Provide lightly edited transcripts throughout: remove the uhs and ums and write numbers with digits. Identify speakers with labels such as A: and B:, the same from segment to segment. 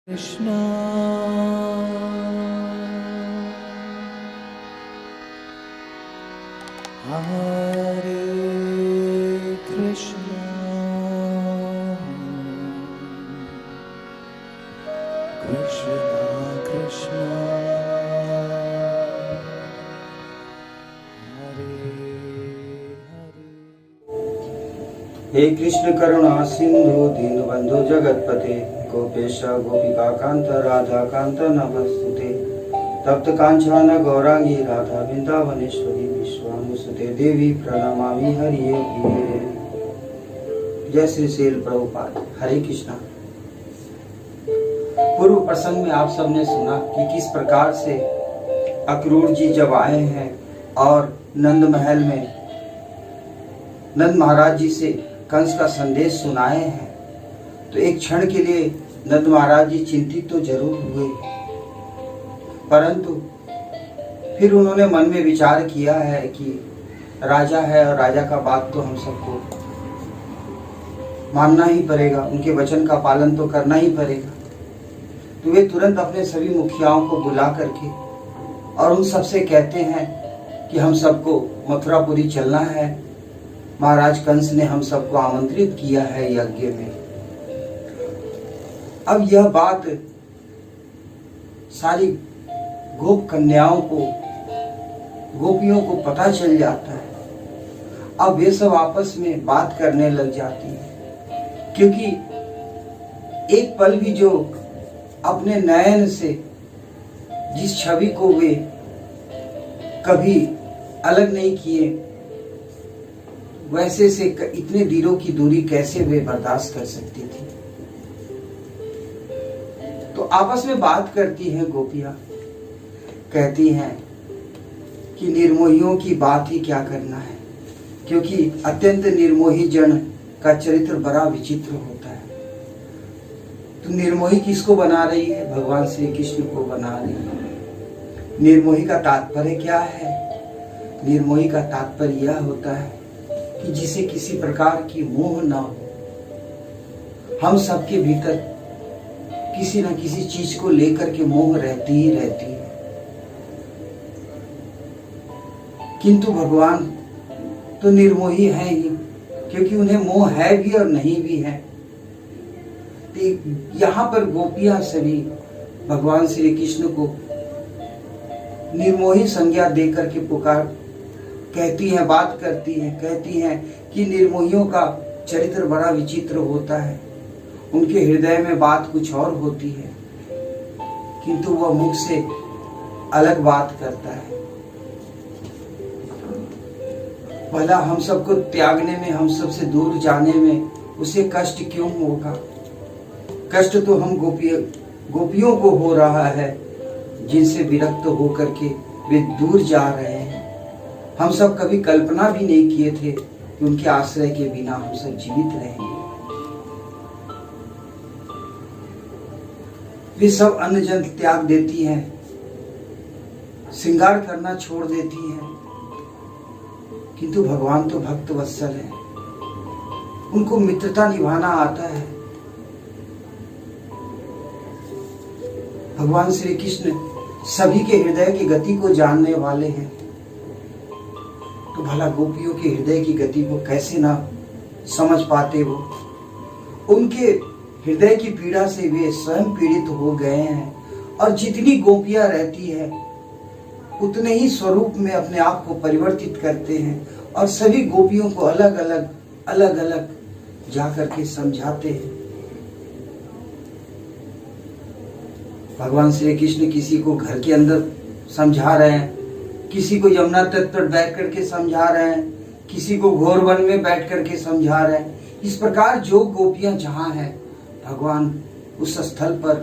A: कृष्णा हरे कृष्णा कृष्णा कृष्णा हरे हरे।
B: हे कृष्ण करुणा सिंधु दीनबंधु जगतपते गोपेश गोपिका कांत राधा कांत नमस्तुते तप्त कांचन गौरांगी राधा वृंदावनेश्वरी विश्वानुसुते देवी प्रणमामि हरिये प्रिये। जय श्री शैल प्रभुपाद। हरे कृष्णा। पूर्व प्रसंग में आप सबने सुना कि किस प्रकार से अक्रूर जी जब आए हैं और नंद महल में नंद महाराज जी से कंस का संदेश सुनाए हैं, तो एक क्षण के लिए नंद महाराज जी चिंतित तो जरूर हुए, परंतु फिर उन्होंने मन में विचार किया है कि राजा है और राजा का बात तो हम सबको मानना ही पड़ेगा, उनके वचन का पालन तो करना ही पड़ेगा। तो वे तुरंत अपने सभी मुखियाओं को बुला करके और उन सबसे कहते हैं कि हम सबको मथुरापुरी चलना है, महाराज कंस ने हम सबको आमंत्रित किया है यज्ञ में। अब यह बात सारी गोप कन्याओं को, गोपियों को पता चल जाता है। अब वे सब आपस में बात करने लग जाती है, क्योंकि एक पल भी जो अपने नयन से जिस छवि को वे कभी अलग नहीं किए, वैसे से इतने दिनों की दूरी कैसे वे बर्दाश्त कर सकती थी। तो आपस में बात करती हैं गोपियां, कहती हैं कि निर्मोहियों की बात ही क्या करना है, क्योंकि अत्यंत निर्मोही जन का चरित्र बड़ा विचित्र होता है। तो निर्मोही किसको बना रही है? भगवान श्री कृष्ण को बना रही है। निर्मोही का तात्पर्य क्या है? निर्मोही का तात्पर्य यह होता है कि जिसे किसी प्रकार की मोह ना हो। हम सबके भीतर किसी न किसी चीज को लेकर के मोह रहती ही रहती है, किंतु भगवान तो निर्मोही है ही, क्योंकि उन्हें मोह है भी और नहीं भी है। तो यहाँ पर गोपियां सभी भगवान श्री कृष्ण को निर्मोही संज्ञा दे करके पुकार कहती हैं, बात करती हैं, कहती हैं कि निर्मोहियों का चरित्र बड़ा विचित्र होता है, उनके हृदय में बात कुछ और होती है, किंतु वह मुख से अलग बात करता है। भला हम सबको त्यागने में, हम सबसे दूर जाने में उसे कष्ट क्यों होगा? कष्ट तो हम गोपियों को हो रहा है, जिनसे विरक्त होकर के वे दूर जा रहे हैं। हम सब कभी कल्पना भी नहीं किए थे कि उनके आश्रय के बिना हम सब जीवित रहेंगे। वे सब अन्न जल त्याग देती हैं, श्रृंगार करना छोड़ देती हैं, किंतु भगवान तो भक्त वत्सल है, उनको मित्रता निभाना आता है। भगवान श्री कृष्ण सभी के हृदय की गति को जानने वाले हैं, तो भला गोपियों के हृदय की गति को कैसे ना समझ पाते वो। उनके हृदय की पीड़ा से वे स्वयं पीड़ित हो गए हैं, और जितनी गोपियां रहती है उतने ही स्वरूप में अपने आप को परिवर्तित करते हैं, और सभी गोपियों को अलग अलग जाकर के समझाते हैं। भगवान श्री कृष्ण किसी को घर के अंदर समझा रहे हैं, किसी को यमुना तट पर बैठ करके समझा रहे हैं, किसी को घोर वन में बैठ करके समझा रहे हैं। इस प्रकार जो गोपियां जहां हैं, भगवान उस स्थल पर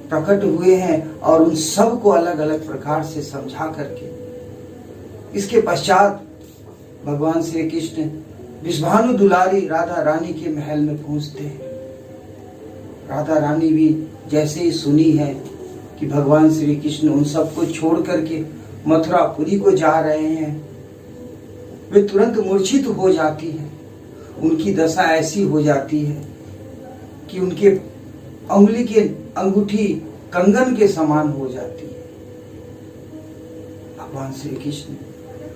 B: प्रकट हुए हैं और उन सब को अलग अलग प्रकार से समझा करके, इसके पश्चात भगवान श्री कृष्ण विश्वानु दुलारी राधा रानी के महल में पहुंचते हैं। राधा रानी भी जैसे ही सुनी है कि भगवान श्री कृष्ण उन सबको छोड़ करके मथुरापुरी को जा रहे हैं, वे तुरंत मूर्छित हो जाती है। उनकी दशा ऐसी हो जाती है कि उनके उंगली की अंगूठी कंगन के समान हो जाती है। भगवान श्री कृष्ण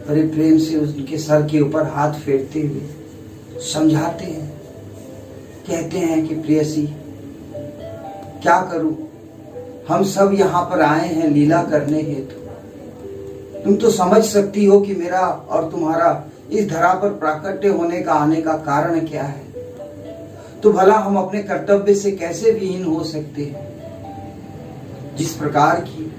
B: बड़े प्रेम से उनके सर के ऊपर हाथ फेरते हुए समझाते हैं, कहते हैं कि प्रियसी क्या करूं, हम सब यहाँ पर आए हैं लीला करने हेतु। तुम तो समझ सकती हो कि मेरा और तुम्हारा इस धरा पर प्राकट्य होने का आने का कारण क्या है। तो भला हम अपने कर्तव्य से कैसे विहीन हो सकते हैं। जिस प्रकार की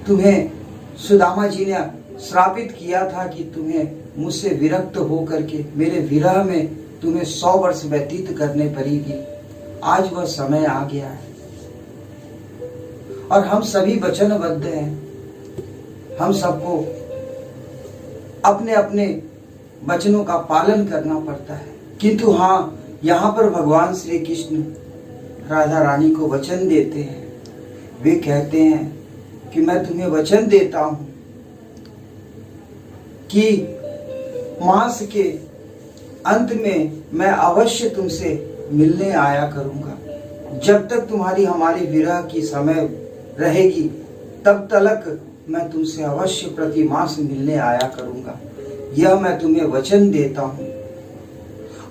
B: तुम्हें सुदामा जी ने श्रापित किया था कि तुम्हें मुझसे विरक्त होकर के मेरे विरह में तुम्हें 100 वर्ष व्यतीत करने पड़ेगी, आज वह समय आ गया है और हम सभी वचनबद्ध हैं। हम सबको अपने अपने वचनों का पालन करना पड़ता है। किंतु हाँ, यहाँ पर भगवान श्री कृष्ण राधा रानी को वचन देते हैं। वे कहते हैं कि मैं तुम्हें वचन देता हूं कि मास के अंत में मैं अवश्य तुमसे मिलने आया करूंगा। जब तक तुम्हारी हमारी विरह की समय रहेगी तब तक मैं तुमसे अवश्य प्रति मास मिलने आया करूंगा। यह मैं तुम्हें वचन देता हूं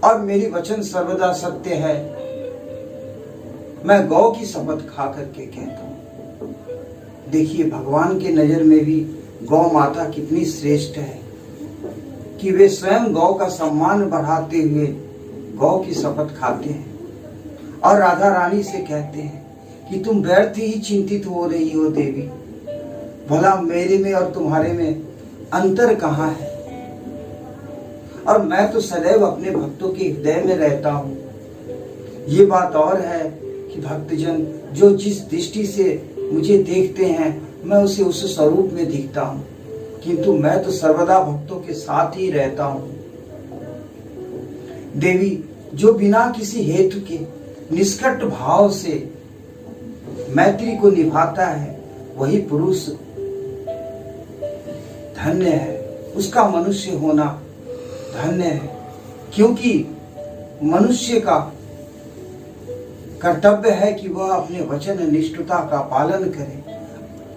B: और मेरी वचन सर्वदा सत्य है। मैं गौ की शपथ खा करके कहता हूं। देखिए, भगवान के नजर में भी गौ माता कितनी श्रेष्ठ है कि वे स्वयं गौ का सम्मान बढ़ाते हुए गौ की शपथ खाते हैं और राधा रानी से कहते हैं कि तुम व्यर्थ ही चिंतित हो रही हो देवी, भला मेरे में और तुम्हारे में अंतर कहाँ है। और मैं तो सदैव अपने भक्तों के हृदय में रहता हूँ। ये बात और है कि भक्तजन जो जिस दृष्टि से मुझे देखते हैं मैं उसे उस स्वरूप में दिखता हूँ, किंतु मैं तो सर्वदा भक्तों के साथ ही रहता हूँ। देवी, जो बिना किसी हेतु के निष्कट भाव से मैत्री को निभाता है वही पुरुष धन्य है, उसका मनुष्य होना धन्य है। क्योंकि मनुष्य का कर्तव्य है कि वह अपने वचन निष्ठता का पालन करे।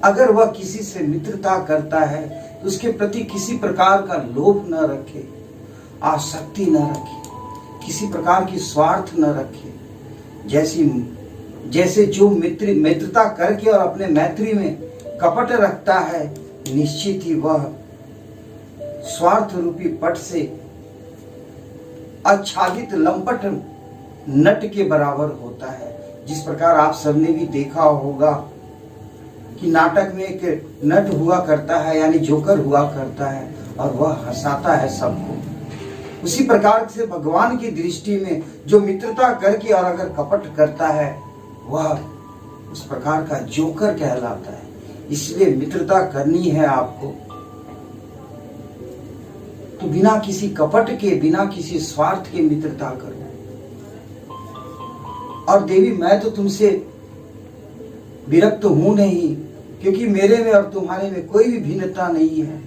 B: अगर वह किसी से मित्रता करता है तो उसके प्रति किसी प्रकार का लोभ न रखे, आसक्ति न रखे, किसी प्रकार की स्वार्थ न रखे। जैसे जो मित्रता करके और अपने मैत्री में कपट रखता है, निश्चित ही वह स्वार्थ रूपी पट से आच्छादित लंपट नट के बराबर होता है। जिस प्रकार आप सबने भी देखा होगा कि नाटक में एक नट हुआ करता है, यानी जोकर हुआ करता है और वह हंसाता है सबको। उसी प्रकार से भगवान की दृष्टि में जो मित्रता करके और अगर कपट करता है वह उस प्रकार का जोकर कहलाता है। इसलिए मित्रता करनी है आपको तो बिना किसी कपट के, बिना किसी स्वार्थ के मित्रता करो। और देवी, मैं तो तुमसे विरक्त हूं नहीं, क्योंकि मेरे में और तुम्हारे में कोई भी भिन्नता नहीं है।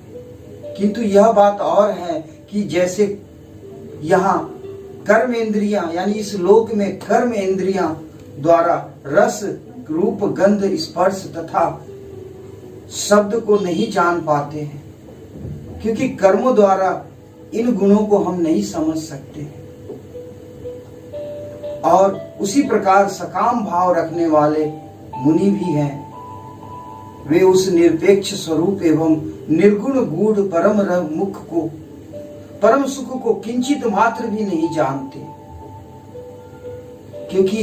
B: किंतु यह बात और है कि जैसे यहाँ कर्म इंद्रियां, यानी इस लोक में कर्म इंद्रियां द्वारा रस, रूप, गंध, स्पर्श तथा शब्द को नहीं जान पाते हैं, क्योंकि कर्मों द्वारा इन गुणों को हम नहीं समझ सकते हैं। और उसी प्रकार सकाम भाव रखने वाले मुनि भी हैं। वे उस निरपेक्ष स्वरूप एवं निर्गुण गूढ़ परम मुख को, परम सुख को किंचित मात्र भी नहीं जानते, क्योंकि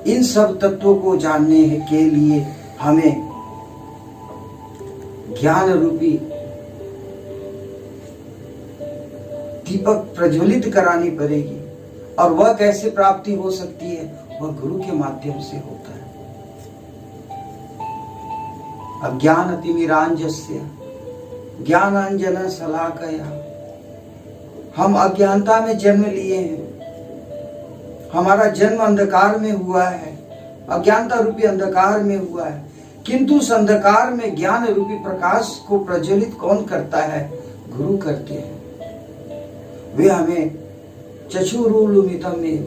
B: इन सब तत्वों को जानने के लिए हमें ज्ञान रूपी दीपक प्रज्वलित करानी पड़ेगी। और वह कैसे प्राप्ति हो सकती है? वह गुरु के माध्यम से होता है। अज्ञानतिमिरांजस्य ज्ञानांजन शलाकया। हम अज्ञानता में जन्म लिए हैं। हमारा जन्म अंधकार में हुआ है, अज्ञानता रूपी अंधकार में हुआ है। किंतु उस अंधकार में ज्ञान रूपी प्रकाश को प्रज्वलित कौन करता है? गुरु करते हैं। वे हमें चक्षुरुलुमितमेव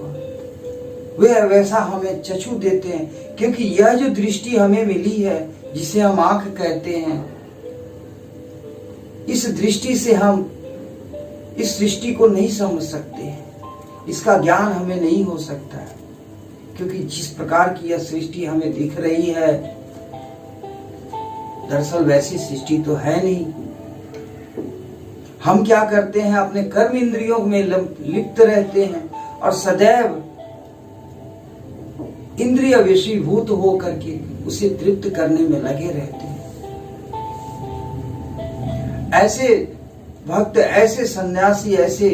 B: वे वैसा हमें चक्षु देते हैं, क्योंकि यह जो दृष्टि हमें मिली है, जिसे हम आंख कहते हैं, इस दृष्टि से हम इस सृष्टि को नहीं समझ सकते हैं, इसका ज्ञान हमें नहीं हो सकता है, क्योंकि जिस प्रकार की यह सृष्टि हमें दिख रही है, दरअसल वैसी सृष्टि तो है नहीं। हम क्या करते हैं, अपने कर्म इंद्रियों में लिप्त रहते हैं और सदैव इंद्रिय विषयभूत होकर के उसे तृप्त करने में लगे रहते हैं। ऐसे भक्त, ऐसे सन्यासी, ऐसे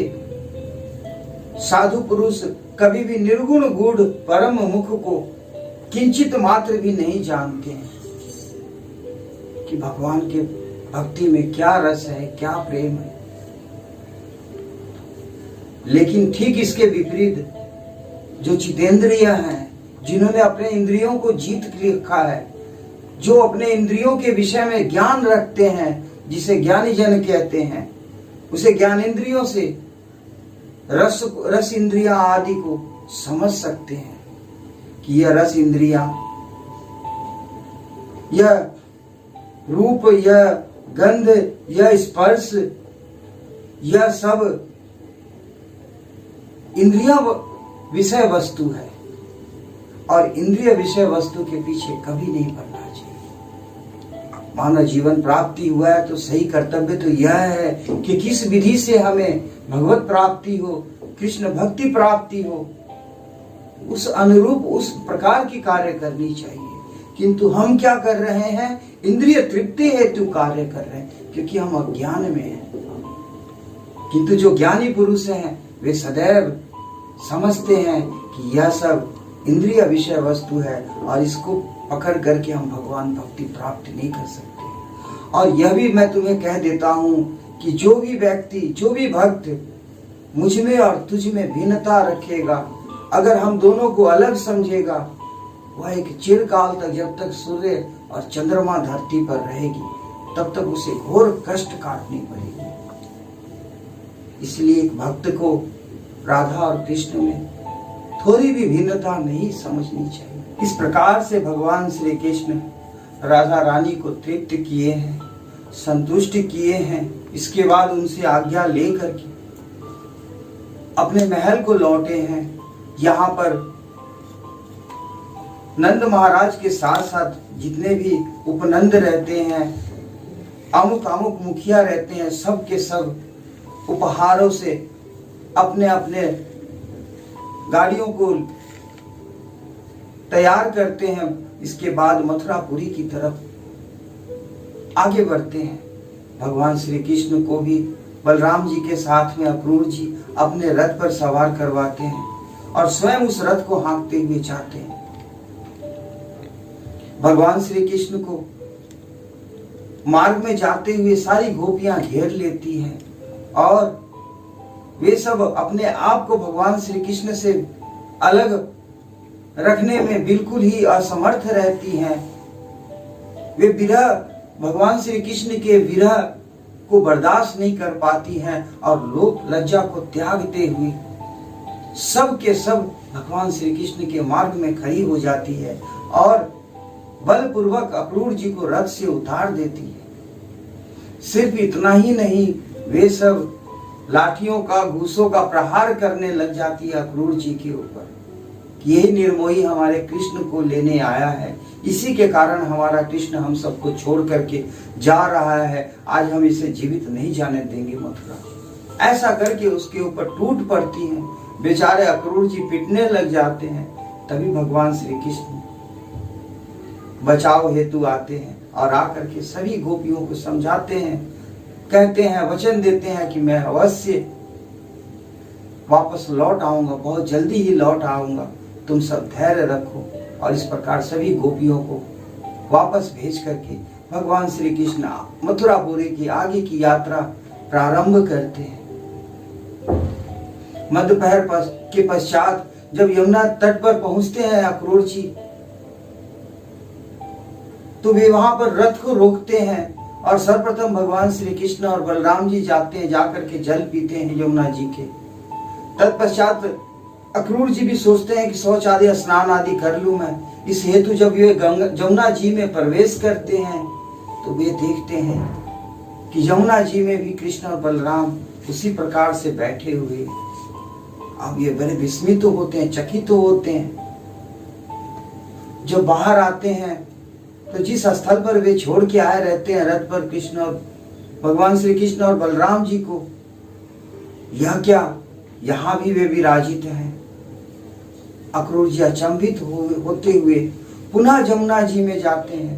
B: साधु पुरुष कभी भी निर्गुण गूढ़ परम मुख को किंचित मात्र भी नहीं जानते हैं कि भगवान के भक्ति में क्या रस है, क्या प्रेम है। लेकिन ठीक इसके विपरीत जो चितेंद्रिय हैं, जिन्होंने अपने इंद्रियों को जीत रखा है, जो अपने इंद्रियों के विषय में ज्ञान रखते हैं, जिसे ज्ञानी जन कहते हैं, उसे ज्ञानेंद्रियों से रस इंद्रिया आदि को समझ सकते हैं कि यह रस इंद्रिया, यह रूप, यह गंध, यह स्पर्श, यह सब इंद्रिया विषय वस्तु है और इंद्रिय विषय वस्तु के पीछे कभी नहीं पड़ना चाहिए। मानव जीवन प्राप्ति हुआ है तो सही कर्तव्य तो यह है कि किस विधि से हमें भगवत प्राप्ति हो, कृष्ण भक्ति प्राप्ति हो, उस अनुरूप उस प्रकार की कार्य करनी चाहिए। किंतु हम क्या कर रहे हैं, इंद्रिय तृप्ति हेतु कार्य कर रहे हैं, क्योंकि हम अज्ञान में हैं। किंतु जो ज्ञानी पुरुष हैं वे सदैव समझते हैं कि यह सब इंद्रिय विषय वस्तु है और इसको पकड़ करके हम भगवान भक्ति प्राप्त नहीं कर सकते। और यह भी मैं तुम्हें कह देता हूं कि जो भी व्यक्ति, जो भी भक्त मुझ में और तुझ में भिन्नता रखेगा, अगर हम दोनों को अलग समझेगा, वह एक चिरकाल तक, जब तक सूर्य और चंद्रमा धरती पर रहेगी, तब तक उसे घोर कष्ट काटनी पड़ेगी। इसलिए एक भक्त को राधा और कृष्ण में थोड़ी भी भिन्नता नहीं समझनी चाहिए। इस प्रकार से भगवान श्री कृष्ण राधा रानी को तृप्त किए हैं, संतुष्ट किए हैं। इसके बाद उनसे आज्ञा लेकर के अपने महल को लौटे हैं। यहाँ पर नंद महाराज के साथ साथ जितने भी उपनंद रहते हैं, अमुक मुखिया रहते हैं, सब के सब उपहारों से अपने अपने गाड़ियों को तैयार करते हैं। इसके बाद मथुरापुरी की तरफ आगे बढ़ते हैं। भगवान श्री कृष्ण को भी बलराम जी के साथ में अक्रूर जी अपने रथ पर सवार करवाते हैं और स्वयं उस रथ को हाँकते हुए जाते हैं। भगवान श्री कृष्ण को मार्ग में जाते हुए सारी गोपियां घेर लेती हैं और वे सब अपने आप को भगवान श्री कृष्ण से अलग रखने में बिल्कुल ही असमर्थ रहती हैं। वे विरह, भगवान श्री कृष्ण के विरह को बर्दाश्त नहीं कर पाती हैं और लोक लज्जा को त्यागते हुए सब के सब भगवान श्री कृष्ण के मार्ग में खड़ी हो जाती है और बलपूर्वक अक्रूर जी को रथ से उतार देती है। सिर्फ इतना ही नहीं, वे सब लाठियों का, घूसों का प्रहार करने लग जाती है अक्रूर जी के ऊपर। यही निर्मोही हमारे कृष्ण को लेने आया है, इसी के कारण हमारा कृष्ण हम सबको छोड़ करके जा रहा है, आज हम इसे जीवित नहीं जाने देंगे मथुरा। ऐसा करके उसके ऊपर टूट पड़ती हैं। बेचारे अक्रूर जी पिटने लग जाते हैं। तभी भगवान श्री कृष्ण बचाव हेतु आते हैं और आकर के सभी गोपियों को समझाते हैं, कहते हैं, वचन देते हैं कि मैं अवश्य वापस लौट आऊंगा, बहुत जल्दी ही लौट आऊंगा, तुम सब धैर्य रखो। और इस प्रकार सभी गोपियों को वापस भेज करके भगवान श्री कृष्ण मथुरापुरी की आगे की यात्रा प्रारंभ करते हैं। मध्यपहर के पश्चात जब यमुना तट पर पहुंचते हैं अक्रूर जी, तो वे वहां पर रथ को रोकते हैं और सर्वप्रथम भगवान श्री कृष्ण और बलराम जी जाते हैं, जाकर के जल पीते हैं यमुना जी के। तत्पश्चात अक्रूर जी भी सोचते हैं कि शौच आदि स्नान आदि कर लूं मैं। इस हेतु जब ये जमुना जी में प्रवेश करते हैं तो वे देखते हैं कि यमुना जी में भी कृष्ण और बलराम उसी प्रकार से बैठे हुए। अब ये बड़े विस्मित तो होते हैं, चकित तो होते हैं। जब बाहर आते हैं तो जिस स्थल पर वे छोड़ के आए रहते हैं रथ पर कृष्ण और भगवान श्री कृष्ण और बलराम जी को, यह क्या यहां भी वे विराजित हैं। अक्रूर जी अचंभित होते हुए पुनः जमुना जी में जाते हैं।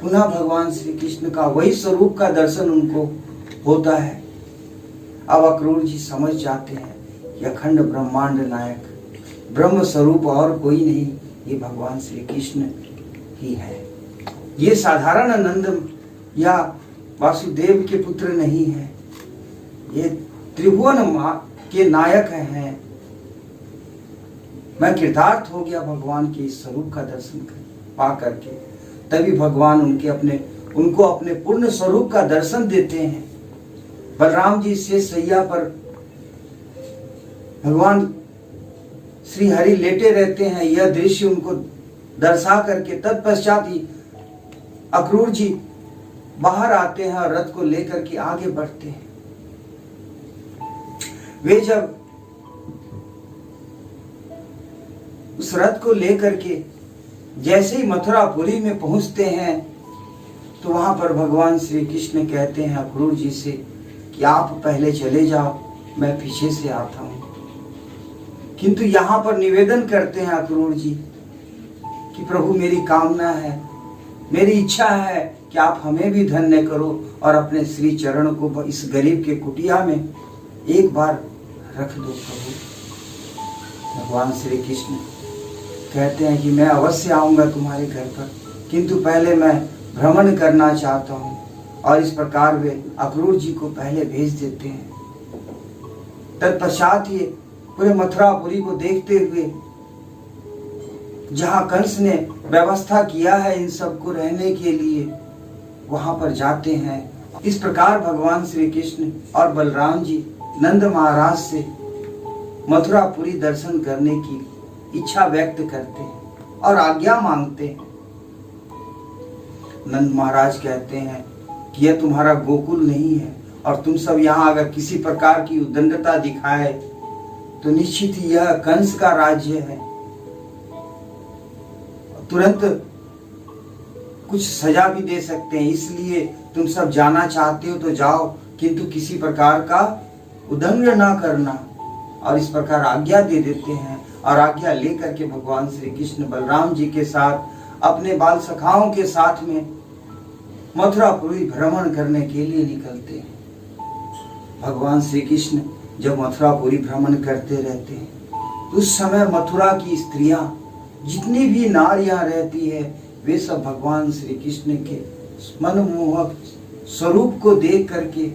B: पुनः भगवान श्री कृष्ण का वही स्वरूप का दर्शन उनको होता है। अब अक्रूर जी समझ जाते हैं कि अखंड ब्रह्मांड नायक ब्रह्म स्वरूप और कोई नहीं, ये भगवान श्री कृष्ण ही है। ये साधारण नंद या वासुदेव के पुत्र नहीं है, ये त्रिभुवन के नायक हैं। मैं कृतार्थ हो गया भगवान के इस स्वरूप का दर्शन पा करके। तभी भगवान उनको अपने पूर्ण स्वरूप का दर्शन देते हैं। बलराम जी से सैया पर भगवान श्री हरि लेटे रहते हैं, यह दृश्य उनको दर्शा करके तत्पश्चात ही अक्रूर जी बाहर आते हैं और रथ को लेकर के आगे बढ़ते हैं। वे जब उस रथ को लेकर के जैसे ही मथुरापुरी में पहुंचते हैं तो वहां पर भगवान श्री कृष्ण कहते हैं अक्रूर जी से कि आप पहले चले जाओ, मैं पीछे से आता हूं। किंतु यहां पर निवेदन करते हैं अक्रूर जी कि प्रभु मेरी कामना है, मेरी इच्छा है कि आप हमें भी धन्य करो और अपने श्री चरण को इस गरीब के कुटिया में एक बार रख दो प्रभु। भगवान श्री कृष्ण कहते हैं कि मैं अवश्य आऊंगा तुम्हारे घर पर, किंतु पहले मैं भ्रमण करना चाहता हूं। और इस प्रकार वे अक्रूर जी को पहले भेज देते हैं। तत्पश्चात ये पूरे मथुरापुरी को देखते हुए जहां कंस ने व्यवस्था किया है इन सबको रहने के लिए, वहां पर जाते हैं। इस प्रकार भगवान श्री कृष्ण और बलराम जी नंद महाराज से मथुरापुरी दर्शन करने की इच्छा व्यक्त करते हैं और आज्ञा मांगते हैं। नंद महाराज कहते हैं कि यह तुम्हारा गोकुल नहीं है और तुम सब यहाँ अगर किसी प्रकार की उद्दंडता दिखाए तो निश्चित ही यह कंस का राज्य है, तुरंत कुछ सजा भी दे सकते हैं। इसलिए तुम सब जाना चाहते हो तो जाओ, किंतु किसी प्रकार का उल्लंघन ना करना। और इस प्रकार आज्ञा दे देते हैं और आज्ञा लेकर के भगवान श्री कृष्ण बलराम जी के साथ अपने बाल सखाओं के साथ में मथुरापुरी भ्रमण करने के लिए निकलते हैं। भगवान श्री कृष्ण जब मथुरापुरी भ्रमण करते रहते हैं तो उस समय मथुरा की स्त्रियां जितनी भी नारियां रहती है वे सब भगवान श्री कृष्ण के मनमोहक स्वरूप को देख करके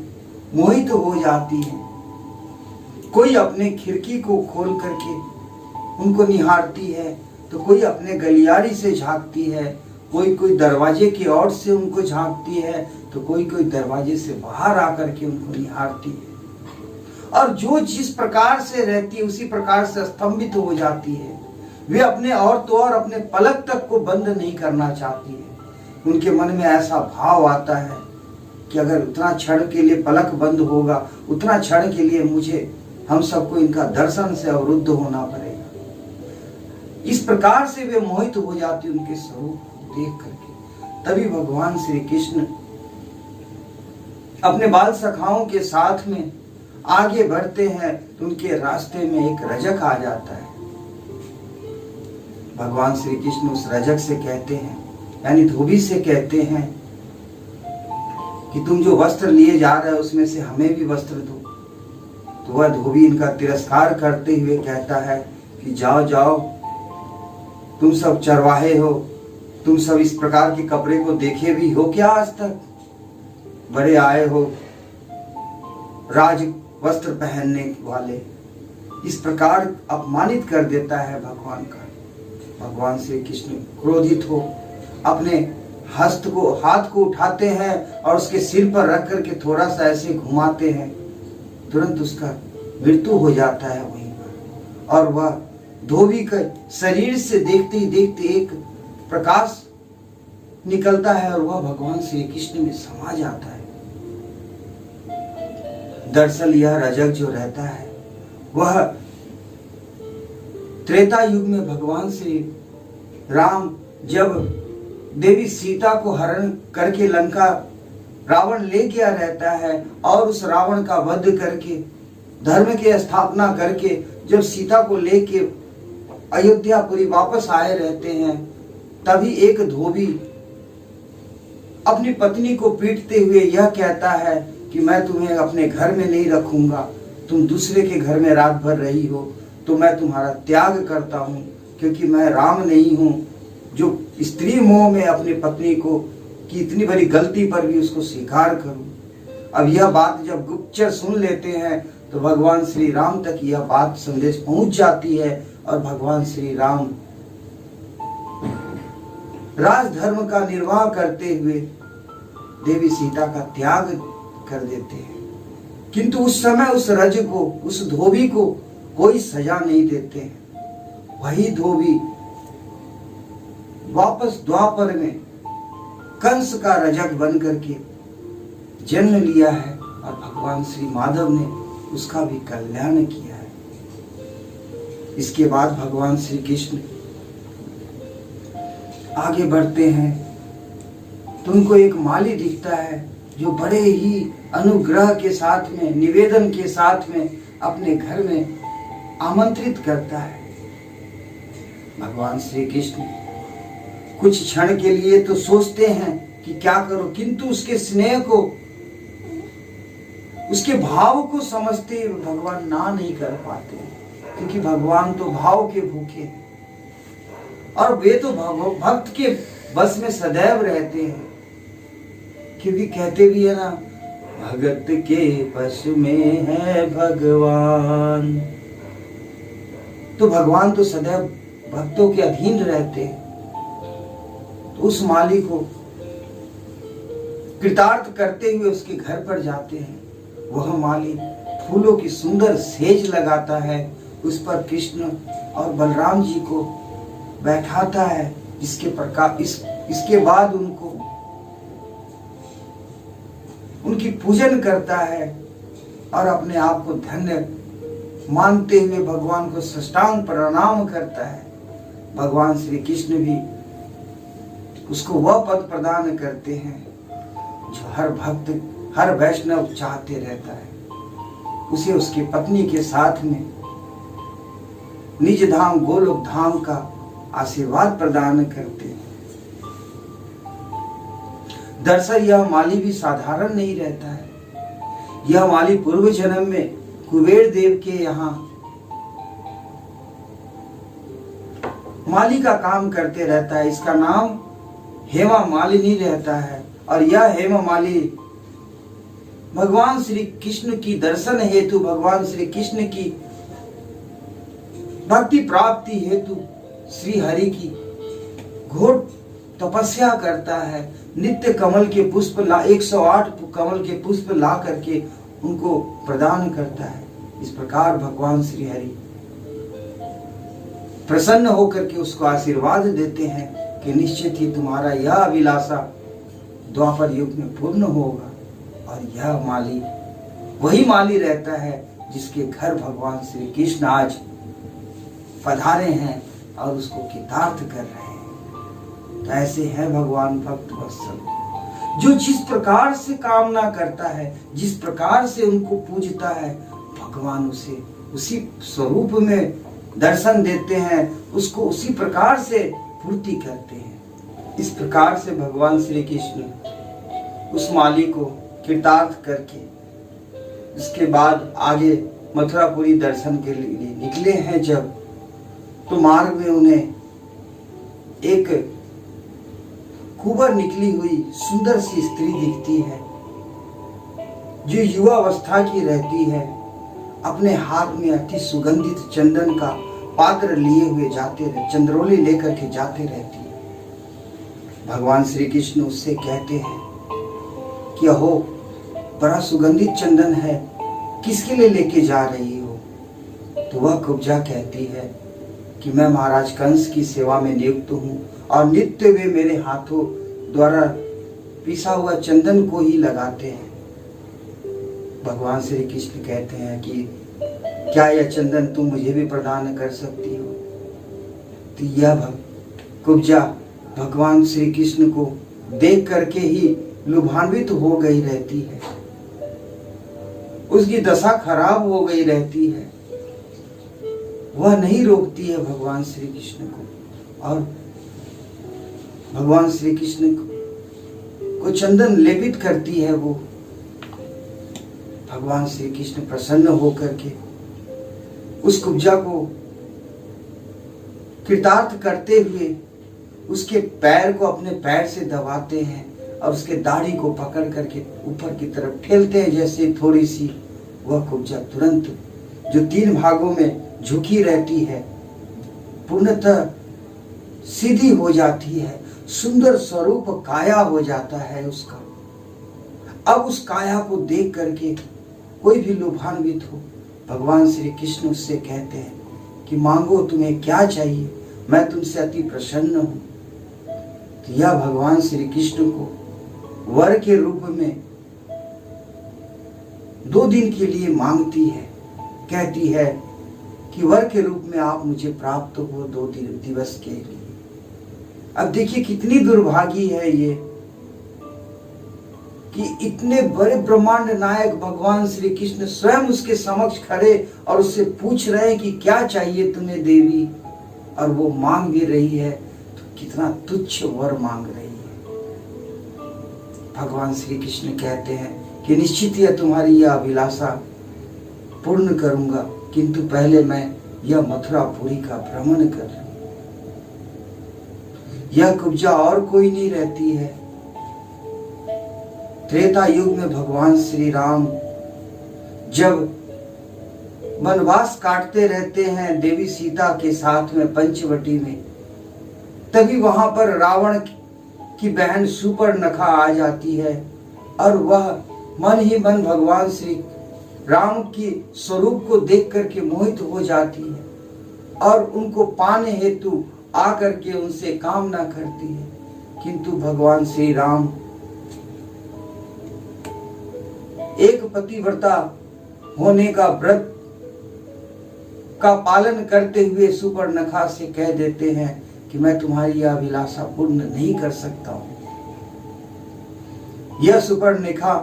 B: मोहित हो जाती हैं। कोई अपने खिड़की को खोल करके उनको निहारती है, तो कोई अपने गलियारी से झांकती है, कोई दरवाजे की ओर से उनको झांकती है, तो कोई दरवाजे से बाहर आकर के उनको निहारती है। और जो जिस प्रकार से रहती है उसी प्रकार से स्तंभित हो जाती है। वे अपने और तो और अपने पलक तक को बंद नहीं करना चाहती है। उनके मन में ऐसा भाव आता है कि अगर उतना क्षण के लिए पलक बंद होगा, उतना क्षण के लिए हम सबको इनका दर्शन से अवरुद्ध होना पड़ेगा। इस प्रकार से वे मोहित हो जाती उनके स्वरूप को देख करके। तभी भगवान श्री कृष्ण अपने बाल सखाओं के साथ में आगे बढ़ते हैं तो उनके रास्ते में एक रजक आ जाता है। भगवान श्री कृष्ण उस रजक से कहते हैं, यानी धोबी से कहते हैं कि तुम जो वस्त्र लिए जा रहे हो उसमें से हमें भी वस्त्र दो। तो वह धोबी इनका तिरस्कार करते हुए कहता है कि जाओ जाओ, तुम सब चरवाहे हो, तुम सब इस प्रकार के कपड़े को देखे भी हो क्या आज तक? बड़े आए हो राज वस्त्र पहनने वाले। इस प्रकार अपमानित कर देता है भगवान का। भगवान श्री कृष्ण क्रोधित हो अपने हाथ को उठाते हैं और उसके सिर पर रख करके थोड़ा सा ऐसे घुमाते हैं, तुरंत उसका मृत्यु हो जाता है वहीं पर। और वह धोबी के शरीर से देखते ही देखते एक प्रकाश निकलता है और वह भगवान श्री कृष्ण में समा जाता है। दरअसल यह रजक जो रहता है वह त्रेता युग में भगवान श्री राम जब देवी सीता को हरण करके लंका रावण ले गया रहता है और उस रावण का वध करके धर्म की स्थापना करके जब सीता को लेके अयोध्यापुरी वापस आए रहते हैं, तभी एक धोबी अपनी पत्नी को पीटते हुए यह कहता है कि मैं तुम्हें अपने घर में नहीं रखूंगा, तुम दूसरे के घर में रात भर रही हो तो मैं तुम्हारा त्याग करता हूं, क्योंकि मैं राम नहीं हूं जो स्त्री मोह में अपनी पत्नी को की इतनी बड़ी गलती पर भी उसको स्वीकार करूं। अब यह बात जब गुप्तचर सुन लेते हैं तो भगवान श्री राम तक यह बात संदेश पहुंच जाती है और भगवान श्री राम राजधर्म का निर्वाह करते हुए देवी सीता का त्याग कर देते हैं। किंतु उस समय उस रज को, उस धोबी को कोई सजा नहीं देते हैं। वही धोबी वापस द्वापर में कंस का रजक बन करके जन्म लिया है और भगवान श्री माधव ने उसका भी कल्याण किया है। इसके बाद भगवान श्री कृष्ण आगे बढ़ते हैं तो उनको एक माली दिखता है जो बड़े ही अनुग्रह के साथ में, निवेदन के साथ में अपने घर में आमंत्रित करता है। भगवान श्री कृष्ण कुछ क्षण के लिए तो सोचते हैं कि क्या करो, किंतु उसके स्नेह को, उसके भाव को समझते हुए भगवान ना नहीं कर पाते, क्योंकि भगवान तो भाव के भूखे हैं और वे तो भक्त के बस में सदैव रहते हैं। क्योंकि कहते भी है ना, भगत के बस में है भगवान। तो भगवान तो सदैव भक्तों के अधीन रहते हैं। तो उस माली को कृतार्थ करते हुए उसके घर पर जाते हैं। वह माली फूलों की सुंदर सेज लगाता है, उस पर कृष्ण और बलराम जी को बैठाता है, इसके बाद उनकी पूजन करता है और अपने आप को धन्य मानते हुए भगवान को साष्टांग प्रणाम करता है। भगवान श्री कृष्ण भी उसको वह पद प्रदान करते हैं जो हर भक्त, हर वैष्णव चाहते रहता है। उसे उसकी पत्नी के साथ में निज धाम गोलोक धाम का आशीर्वाद प्रदान करते हैं। दरअसल यह माली भी साधारण नहीं रहता है। यह माली पूर्व जन्म में कुबेर देव के यहाँ माली का काम करते रहता है। इसका नाम हेमा मालिनी रहता है और यह हेमा माली भगवान श्री कृष्ण की दर्शन हेतु, भगवान श्री कृष्ण की भक्ति प्राप्ति हेतु श्री हरि की घोर तपस्या करता है। नित्य कमल के पुष्प 108 कमल के पुष्प ला करके उनको प्रदान करता है। इस प्रकार भगवान श्री हरि प्रसन्न होकर के उसको आशीर्वाद देते हैं कि निश्चित ही तुम्हारा यह अभिलाषा द्वापर युग में पूर्ण होगा। और यह माली वही माली रहता है जिसके घर भगवान श्री कृष्ण आज पधारे हैं और उसको कृतार्थ कर रहे हैं। तो ऐसे है भगवान भक्त वत्सल, जो जिस प्रकार से कामना करता है, जिस प्रकार से उनको पूजता है, भगवान उसे उसी स्वरूप में दर्शन देते हैं, उसको उसी प्रकार से पूर्ति करते हैं। इस प्रकार से भगवान श्री कृष्ण उस माली को कृतार्थ करके इसके बाद आगे मथुरापुरी दर्शन के लिए निकले हैं। जब तो मार्ग में उन्हें एक कुंवर निकली हुई सुंदर सी स्त्री दिखती है जो युवावस्था की रहती है। अपने हाथ में अति सुगंधित चंदन का पात्र लिए हुए चंद्रोली लेकर के जाते रहती है। भगवान श्री कृष्ण उससे कहते हैं कि अहो, बड़ा सुगंधित चंदन है, किसके लिए लेके जा रही हो? तो वह कुब्जा कहती है कि मैं महाराज कंस की सेवा में नियुक्त हूँ और नित्य वे मेरे हाथों द्वारा पिसा हुआ चंदन को ही लगाते हैं। भगवान श्री कृष्ण कहते हैं कि क्या यह चंदन तुम मुझे भी प्रदान कर सकती हो? तो यह कुब्जा भगवान श्री कृष्ण को देख करके ही लुभान्वित हो गई रहती है, उसकी दशा खराब हो गई रहती है। वह नहीं रोकती है भगवान श्री कृष्ण को और भगवान श्री कृष्ण को चंदन लेपित करती है। वो भगवान श्री कृष्ण प्रसन्न होकर के उस कुब्जा को कृतार्थ करते हुए उसके पैर को अपने पैर से दबाते हैं और उसके दाढ़ी को पकड़ करके ऊपर की तरफ ठेलते हैं, जैसे थोड़ी सी वह कुब्जा तुरंत जो 3 भागों में झुकी रहती है पूर्णतः सीधी हो जाती है, सुंदर स्वरूप काया हो जाता है उसका। अब उस काया को देख करके कोई भी लुभान्वित हो, भगवान श्री कृष्ण उससे कहते हैं कि मांगो तुम्हें क्या चाहिए, मैं तुमसे अति प्रसन्न हूं। तो यह भगवान श्री कृष्ण को वर के रूप में 2 दिन के लिए मांगती है, कहती है कि वर के रूप में आप मुझे प्राप्त हो 2 दिवस के लिए। अब देखिए कितनी दुर्भागी है ये कि इतने बड़े ब्रह्मांड नायक भगवान श्री कृष्ण स्वयं उसके समक्ष खड़े और उससे पूछ रहे हैं कि क्या चाहिए तुम्हें देवी, और वो मांग भी रही है तो कितना तुच्छ वर मांग रही है। भगवान श्री कृष्ण कहते हैं कि निश्चित ही तुम्हारी यह अभिलाषा पूर्ण करूंगा, किंतु पहले मैं यह मथुरापुरी का भ्रमण कर लूं। यह कुब्जा और कोई नहीं रहती है। त्रेता युग में भगवान श्री राम जब वनवास काटते रहते हैं देवी सीता के साथ में पंचवटी में, तभी वहां पर रावण की बहन सुपर्णखा आ जाती है और वह मन ही मन भगवान श्री राम की स्वरूप को देख करके मोहित हो जाती है और उनको पाने हेतु आकर के उनसे कामना करती है। किंतु भगवान श्री राम एक पतिव्रता होने का व्रत का पालन करते हुए सुपर्णखा से कह देते हैं कि मैं तुम्हारी यह अभिलाषा पूर्ण नहीं कर सकता हूं। यह सुपर्णखा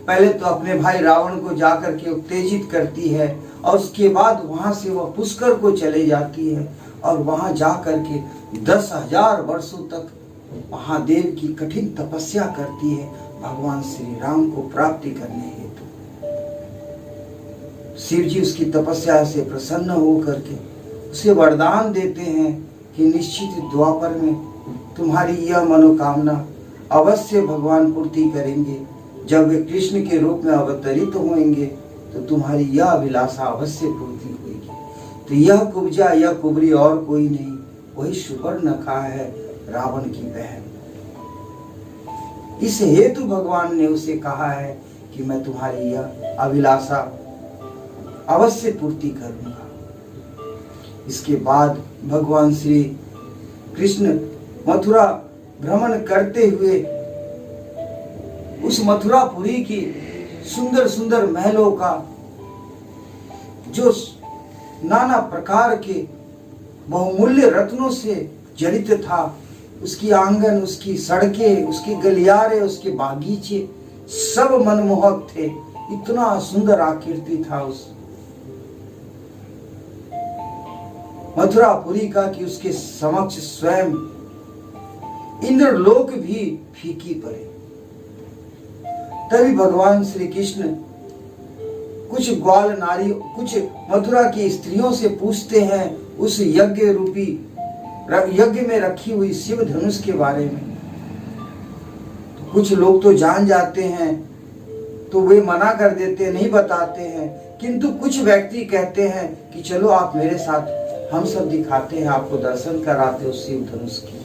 B: पहले तो अपने भाई रावण को जाकर के उत्तेजित करती है और उसके बाद वहां से वह पुष्कर को चले जाती है और वहां जाकर के 10,000 वर्षों तक महादेव की कठिन तपस्या करती है भगवान श्री राम को प्राप्ति करने हेतु। शिव जी उसकी तपस्या से प्रसन्न होकर के उसे वरदान देते हैं कि निश्चित द्वापर में तुम्हारी यह मनोकामना अवश्य भगवान पूर्ति करेंगे। जब वे कृष्ण के रूप में अवतरित होंगे तो तुम्हारी यह अभिलाषा अवश्य पूर्ति होगी। तो यह कुब्जा, यह कुबरी और कोई नहीं, वही सुपर्णखा है, रावण की बहन। इस हेतु भगवान ने उसे कहा है कि मैं तुम्हारी यह अभिलाषा अवश्य पूर्ति करूंगा। इसके बाद भगवान श्री कृष्ण मथुरा भ्रमण करते हुए उस मथुरापुरी की सुंदर सुंदर महलों का जो नाना प्रकार के बहुमूल्य रत्नों से जड़ित था, उसकी आंगन, उसकी सड़कें, उसकी गलियारे, उसके बागीचे सब मनमोहक थे। इतना सुंदर आकृति था उस मथुरापुरी का कि उसके समक्ष स्वयं इंद्रलोक भी फीकी पड़े। तभी भगवान श्री कृष्ण कुछ ग्वाल नारी, कुछ मथुरा की स्त्रियों से पूछते हैं उस यज्ञ रूपी यज्ञ में रखी हुई शिव धनुष के बारे में। तो कुछ लोग तो जान जाते हैं तो वे मना कर देते हैं, नहीं बताते हैं, किंतु कुछ व्यक्ति कहते हैं कि चलो आप मेरे साथ, हम सब दिखाते हैं, आपको दर्शन कराते उस शिव धनुष की।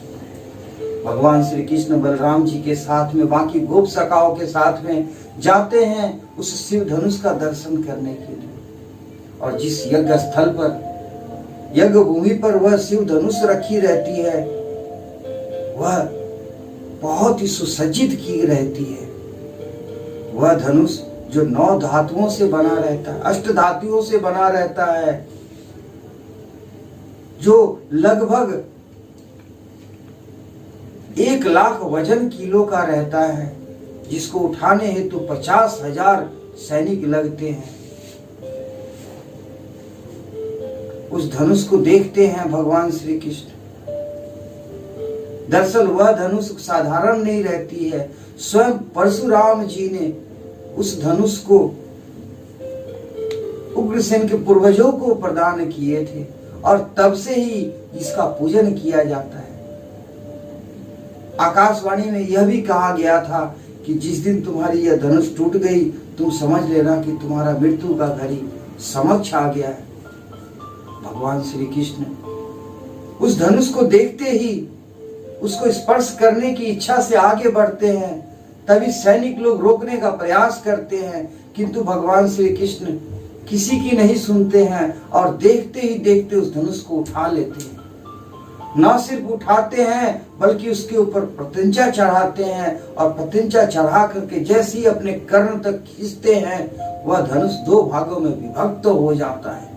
B: भगवान श्री कृष्ण बलराम जी के साथ में बाकी गोप सखाओं के साथ में जाते हैं उस शिव धनुष का दर्शन करने के लिए। और जिस यज्ञ स्थल पर, यज्ञ भूमि पर वह शिव धनुष रखी रहती है, वह बहुत ही सुसज्जित की रहती है। वह धनुष जो 9 धातुओं से बना रहता है, 8 धातुओं से बना रहता है, जो लगभग 1 लाख वजन किलो का रहता है, जिसको उठाने हेतु 50,000 सैनिक लगते हैं। उस धनुष को देखते हैं भगवान श्री कृष्ण। दरअसल वह धनुष साधारण नहीं रहती है। स्वयं परशुराम जी ने उस धनुष को उग्रसेन के पूर्वजों को प्रदान किए थे और तब से ही इसका पूजन किया जाता है। आकाशवाणी में यह भी कहा गया था कि जिस दिन तुम्हारी यह धनुष टूट गई, तुम समझ लेना कि तुम्हारा मृत्यु का घड़ी समक्ष आ गया है। भगवान श्री कृष्ण उस धनुष को देखते ही उसको स्पर्श करने की इच्छा से आगे बढ़ते हैं। तभी सैनिक लोग रोकने का प्रयास करते हैं, किंतु भगवान श्री कृष्ण किसी की नहीं सुनते हैं और देखते ही देखते उस धनुष को उठा लेते हैं। न सिर्फ उठाते हैं बल्कि उसके ऊपर प्रत्यंचा चढ़ाते हैं और प्रत्यंचा चढ़ा करके जैसे ही अपने कर्ण तक खींचते हैं, वह धनुष 2 भागों में विभक्त हो जाता है।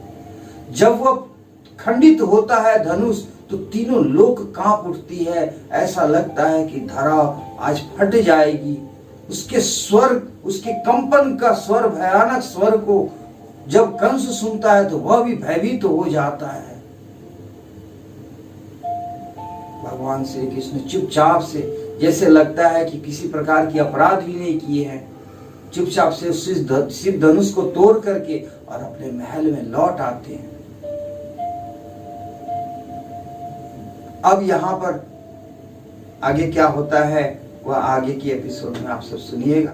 B: जब वह खंडित होता है धनुष, तो तीनों लोक कांप उठती है। ऐसा लगता है कि धरा आज फट जाएगी। उसके स्वर, उसके कंपन का स्वर, भयानक स्वर को जब कंस सुनता है तो वह भी भयभीत हो जाता है। भगवान श्री कृष्ण चुपचाप से, जैसे लगता है कि किसी प्रकार की अपराध भी नहीं किए हैं, चुपचाप से उस शिव धनुष को तोड़ करके और अपने महल में लौट आते हैं। अब यहाँ पर आगे क्या होता है वह आगे की एपिसोड में आप सब सुनिएगा।